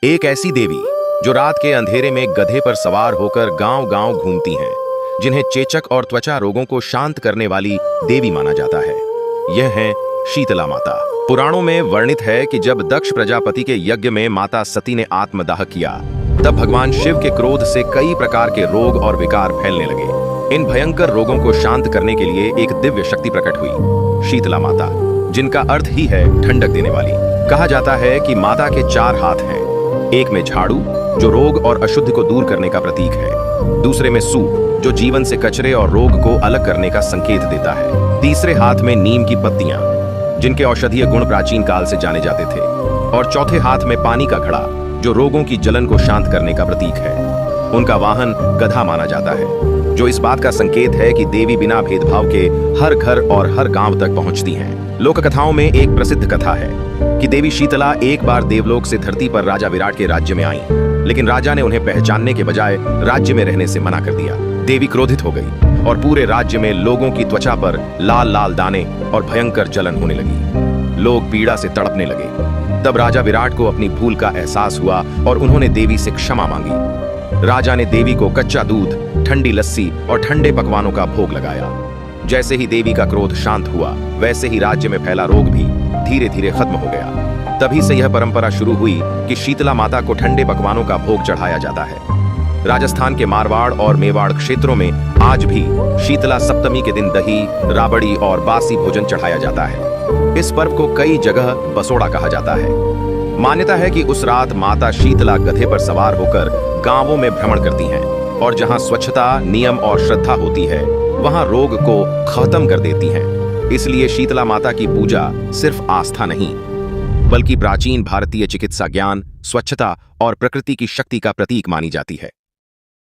एक ऐसी देवी जो रात के अंधेरे में गधे पर सवार होकर गांव-गांव घूमती हैं, जिन्हें चेचक और त्वचा रोगों को शांत करने वाली देवी माना जाता है। यह है शीतला माता। पुराणों में वर्णित है कि जब दक्ष प्रजापति के यज्ञ में माता सती ने आत्मदाह किया, तब भगवान शिव के क्रोध से कई प्रकार के रोग और विकार फैलने लगे। इन भयंकर रोगों को शांत करने के लिए एक दिव्य शक्ति प्रकट हुई, शीतला माता, जिनका अर्थ ही है ठंडक देने वाली। कहा जाता है कि माता के 4 हाथ हैं। एक में झाड़ू, जो रोग और अशुद्धि को दूर करने का प्रतीक है। दूसरे में सूप, जो जीवन से कचरे और रोग को अलग करने का संकेत देता है। तीसरे हाथ में नीम की पत्तियां, जिनके औषधीय गुण प्राचीन काल से जाने जाते थे। और चौथे हाथ में पानी का घड़ा, जो रोगों की जलन को शांत करने का प्रतीक है। उनका वाहन गधा माना जाता है, जो इस बात का संकेत है कि देवी बिना भेदभाव के हर घर और हर गांव तक पहुंचती हैं। लोक कथाओं में एक प्रसिद्ध कथा है कि देवी शीतला एक बार देवलोक से धरती पर राजा विराट के राज्य में आईं, लेकिन राजा ने उन्हें पहचानने के बजाय राज्य में रहने से मना कर दिया। देवी क्रोधित हो गई और पूरे राज्य में लोगों की त्वचा पर लाल लाल दाने और भयंकर जलन होने लगी। लोग पीड़ा से तड़पने लगे। तब राजा विराट को अपनी भूल का एहसास हुआ और उन्होंने देवी से क्षमा मांगी। राजा ने देवी को कच्चा दूध, ठंडी लस्सी और ठंडे पकवानों का भोग लगाया। जैसे ही देवी का क्रोध शांत हुआ, वैसे ही राज्य में फैला रोग भी धीरे धीरे खत्म हो गया। तभी से यह परंपरा शुरू हुई कि शीतला माता को ठंडे पकवानों का भोग चढ़ाया जाता है। राजस्थान के मारवाड़ और मेवाड़ क्षेत्रों में आज भी शीतला सप्तमी के दिन दही, राबड़ी और बासी भोजन चढ़ाया जाता है। इस पर्व को कई जगह बसोड़ा कहा जाता है। मान्यता है कि उस रात माता शीतला गधे पर सवार होकर गांवों में भ्रमण करती हैं और जहां स्वच्छता, नियम और श्रद्धा होती है, वहां रोग को खत्म कर देती हैं। इसलिए शीतला माता की पूजा सिर्फ आस्था नहीं, बल्कि प्राचीन भारतीय चिकित्सा ज्ञान, स्वच्छता और प्रकृति की शक्ति का प्रतीक मानी जाती है।